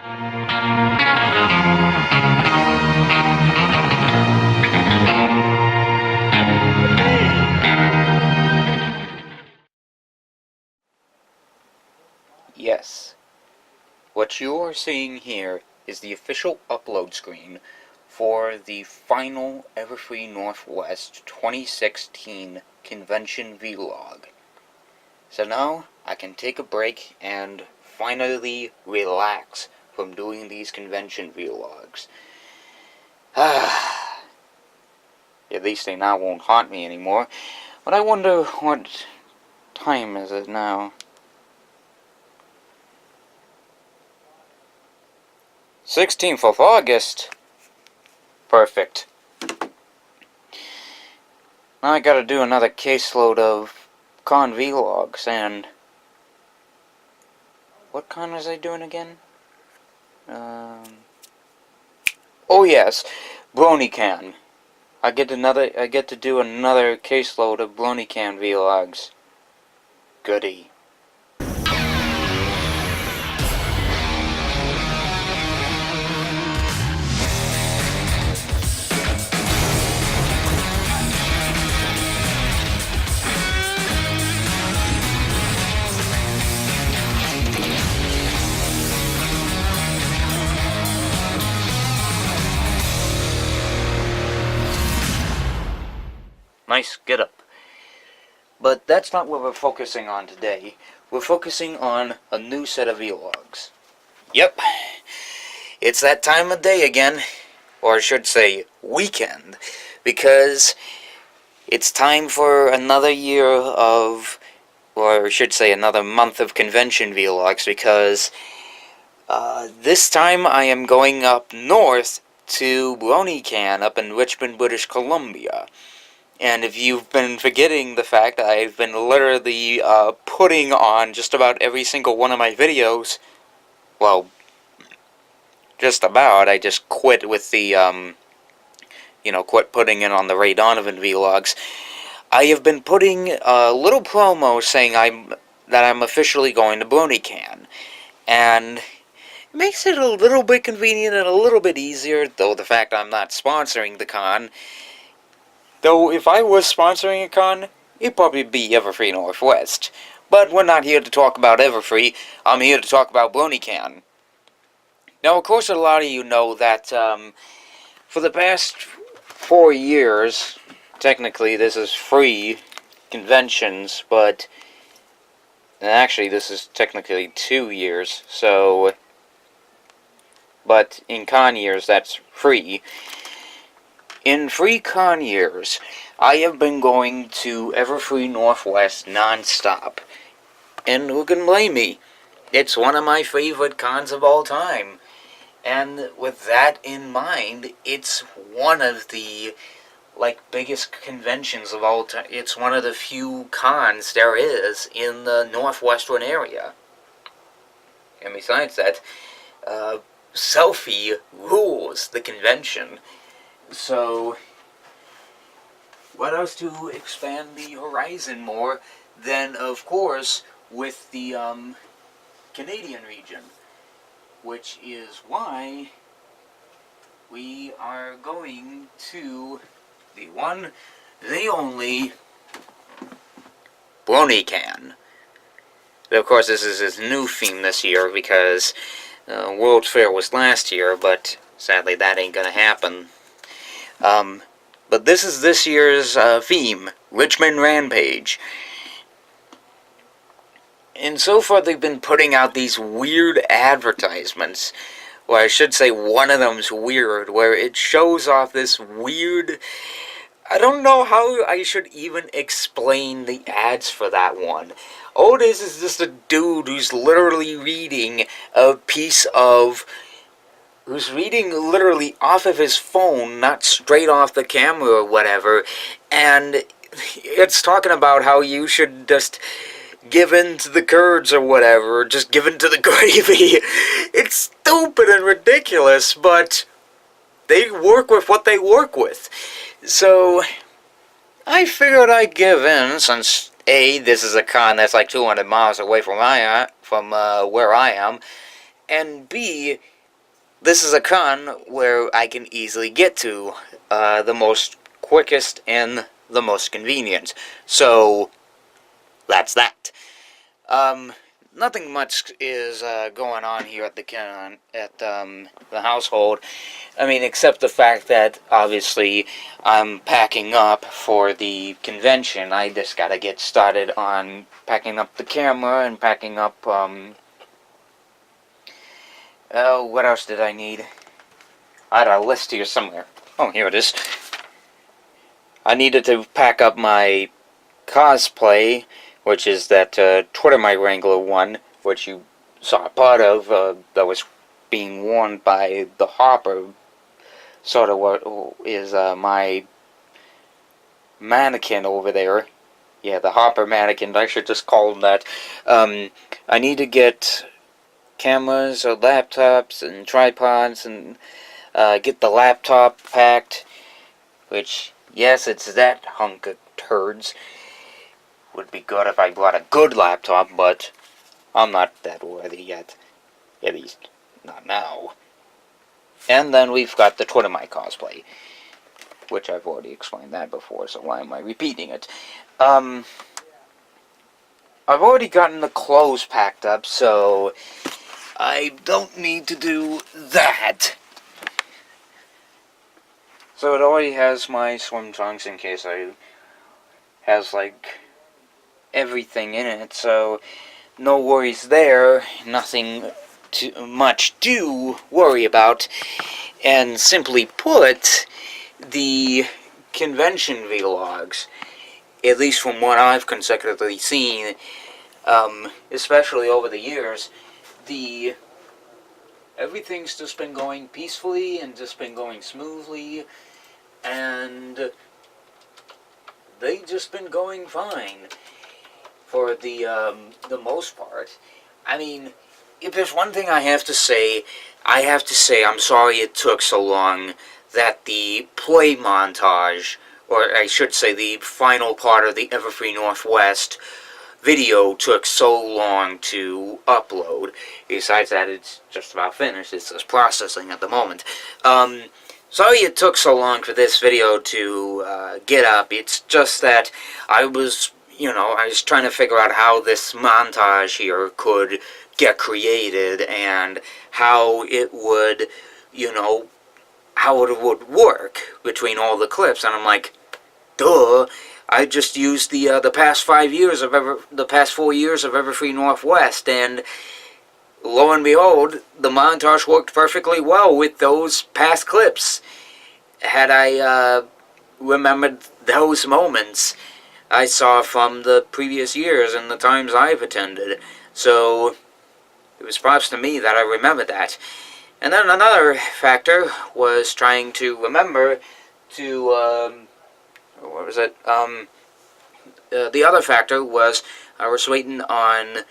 Yes, what you are seeing here is the official upload screen for the final Everfree Northwest 2016 convention vlog. So now I can take a break and finally relax from doing these convention vlogs. At least they now won't haunt me anymore. But I wonder what time is it now? 16th of August. Perfect. Now I gotta do another caseload of con vlogs, and what con was I doing again? Oh yes, BronyCAN. I get to do another caseload of BronyCAN vlogs. Goody. Nice get up. But that's not what we're focusing on today. We're focusing on a new set of vlogs. Yep, it's that time of day again, or I should say weekend, because it's time for another year of, or I should say another month of convention vlogs, because this time I am going up north to BronyCAN up in Richmond, British Columbia. And if you've been forgetting the fact, I've been literally putting on just about every single one of my videos, well, just about. I just quit with the, quit putting it on the Ray Donovan vlogs. I have been putting a little promo saying that I'm officially going to BronyCAN. And it makes it a little bit convenient and a little bit easier, though the fact I'm not sponsoring the con. Though, if I was sponsoring a con, it'd probably be Everfree Northwest. But we're not here to talk about Everfree, I'm here to talk about BronyCAN. Now, of course, a lot of you know that, for the past 4 years, technically this is free conventions, but actually this is technically 2 years, so, but in con years that's free. In free con years, I have been going to Everfree Northwest non-stop. And who can blame me? It's one of my favorite cons of all time. And with that in mind, it's one of the, biggest conventions of all time. It's one of the few cons there is in the Northwestern area. And besides that, selfie rules the convention. So, what else to expand the horizon more than, of course, with the Canadian region, which is why we are going to the one, the only, BronyCAN. Of course, this is his new theme this year because World's Fair was last year, but sadly that ain't gonna happen. But this is this year's theme, Richmond Rampage. And so far they've been putting out these weird advertisements. Well, I should say one of them's weird, where it shows off this weird... I don't know how I should even explain the ads for that one. All it is just a dude who's literally reading a piece of... who's reading literally off of his phone, not straight off the camera or whatever, and it's talking about how you should just give in to the curds or whatever, just give in to the gravy. It's stupid and ridiculous, but they work with what they work with. So, I figured I'd give in, since A, this is a con that's like 200 miles away from where I am, and B, this is a con where I can easily get to the most quickest and the most convenient. So, that's that. Nothing much is going on here at the household. I mean, except the fact that obviously I'm packing up for the convention. I just gotta get started on packing up the camera and packing up. Oh, what else did I need? I had a list here somewhere. Oh, here it is. I needed to pack up my cosplay, which is that Twitter My Wrangler one, which you saw a part of, that was being worn by the Hopper, sort of what is my mannequin over there. Yeah, the Hopper mannequin, I should just call him that. I need to get cameras or laptops and tripods and get the laptop packed, which, yes, it's that hunk of turds. Would be good if I bought a good laptop, but I'm not that worthy yet. At least, not now. And then we've got the Twitter My cosplay, which I've already explained that before, so why am I repeating it? I've already gotten the clothes packed up, so I don't need to do that. So it already has my swim trunks in case I has like everything in it, so no worries there, nothing too much to worry about. And simply put, the convention vlogs, at least from what I've consecutively seen, especially over the years, everything's just been going peacefully and just been going smoothly, and they've just been going fine for the most part. I mean, if there's one thing I have to say I'm sorry it took so long that the play montage, or I should say the final part of the Everfree Northwest video took so long to upload. Besides that, it's just about finished. It's just processing at the moment. Sorry it took so long for this video to get up. It's just that I was trying to figure out how this montage here could get created and how it would, how it would work between all the clips. And I'm like, duh, I just used the past 4 years of Everfree Northwest, and lo and behold, the montage worked perfectly well with those past clips. Had I remembered those moments I saw from the previous years and the times I've attended. So it was props to me that I remembered that. And then another factor was trying to remember to, what was it? The other factor was I was waiting on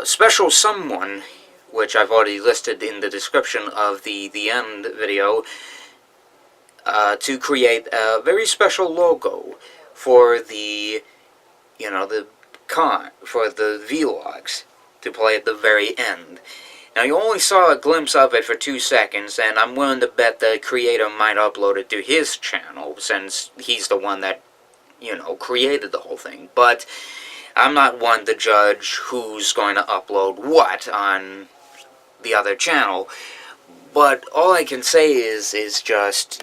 Special Someone, which I've already listed in the description of the end video, to create a very special logo for the, for the vlogs to play at the very end. Now, you only saw a glimpse of it for 2 seconds, and I'm willing to bet the creator might upload it to his channel, since he's the one that, created the whole thing. But I'm not one to judge who's going to upload what on the other channel. But all I can say is just,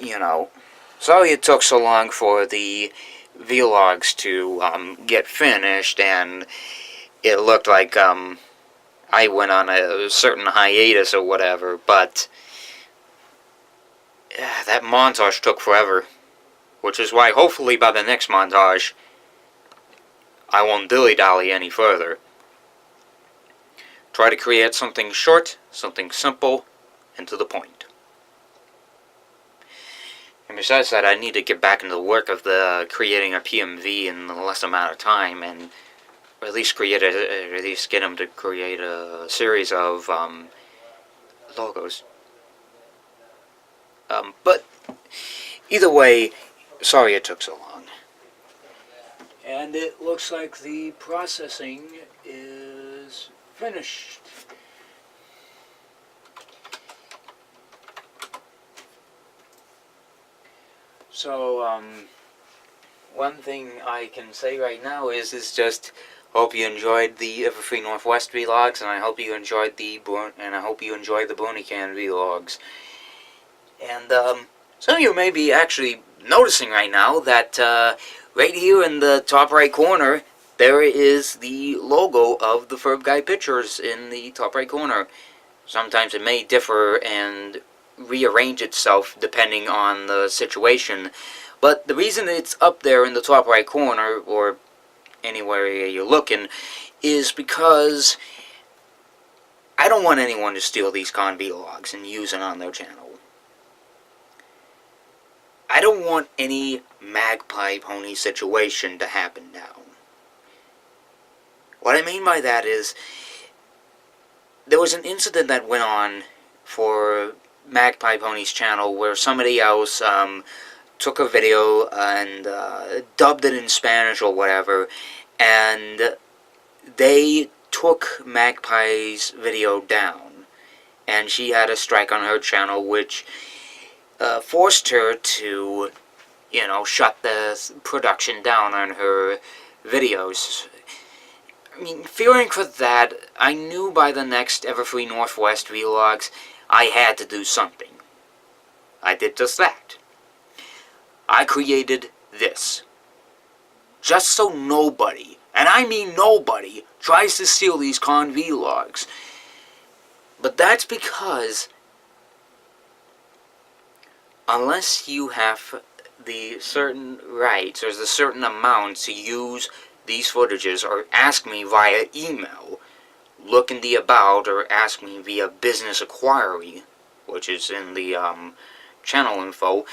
sorry it took so long for the vlogs to get finished, and it looked like I went on a certain hiatus or whatever, but that montage took forever, which is why hopefully by the next montage I won't dilly-dally any further. Try to create something short, something simple, and to the point. And besides that, I need to get back into the work of creating a PMV in the less amount of time, and or at least get him to create a series of logos. But either way, sorry it took so long. And it looks like the processing is finished. So, one thing I can say right now is just hope you enjoyed the Everfree Northwest vlogs, and I hope you enjoyed the BronyCAN vlogs. And some of you may be actually noticing right now that right here in the top right corner there is the logo of the Ferbguy pictures in the top right corner. Sometimes it may differ and rearrange itself depending on the situation. But the reason it's up there in the top right corner, or anywhere you're looking, is because I don't want anyone to steal these con vlogs and use it on their channel. I don't want any magpie pony situation to happen now. What I mean by that is, there was an incident that went on for Magpie Pony's channel where somebody else took a video and dubbed it in Spanish or whatever, and they took Magpie's video down, and she had a strike on her channel, which forced her to, you know, shut the production down on her videos. I mean, fearing for that, I knew by the next Everfree Northwest vlogs I had to do something. I did just that. I created this. Just so nobody, and I mean nobody, tries to steal these con vlogs. But that's because unless you have the certain rights or the certain amount to use these footages or ask me via email, look in the about, or ask me via business inquiry, which is in the channel info,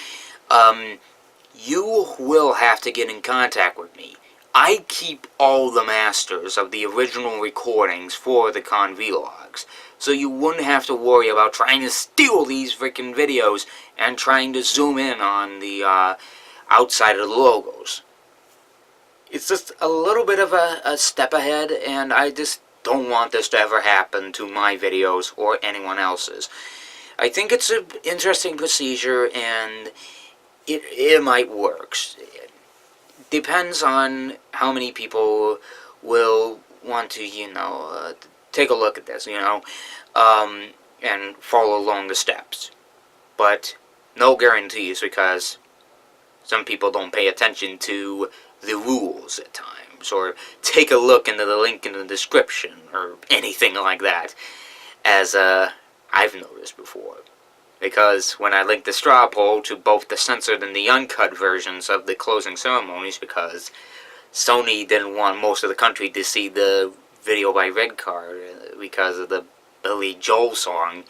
you will have to get in contact with me. I keep all the masters of the original recordings for the con vlogs, so you wouldn't have to worry about trying to steal these freaking videos and trying to zoom in on the outside of the logos. It's just a little bit of a step ahead, and I just don't want this to ever happen to my videos or anyone else's. I think it's an interesting procedure, and it might work. It depends on how many people will want to, you know, take a look at this, you know, and follow along the steps. But no guarantees, because some people don't pay attention to the rules at times, or take a look into the link in the description, or anything like that, as I've noticed before. Because when I linked the straw poll to both the censored and the uncut versions of the closing ceremonies, because Sony didn't want most of the country to see the video by Red Card because of the Billy Joel song,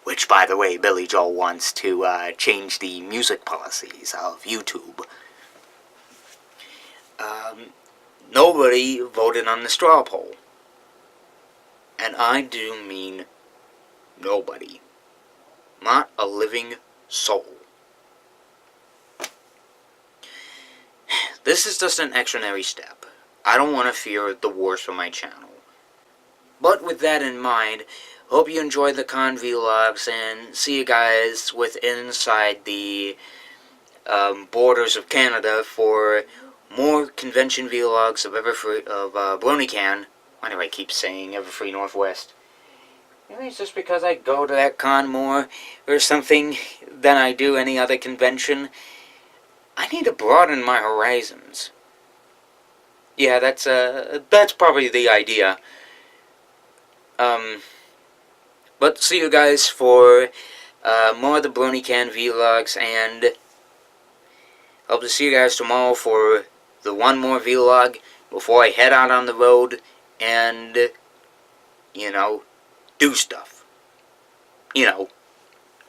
which, by the way, Billy Joel wants to change the music policies of YouTube. Nobody voted on the straw poll. And I do mean nobody. Not a living soul. This is just an extraordinary step. I don't want to fear the worst for my channel. But with that in mind, hope you enjoyed the con vlogs, and see you guys inside the borders of Canada for more convention vlogs of BronyCAN. Why do I keep saying Everfree Northwest? Maybe it's just because I go to that con more or something than I do any other convention. I need to broaden my horizons. Yeah, that's probably the idea. But see you guys for more of the BronyCAN vlogs, and hope to see you guys tomorrow for the one more vlog before I head out on the road and, you know, do stuff. You know,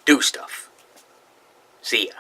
do stuff. See ya.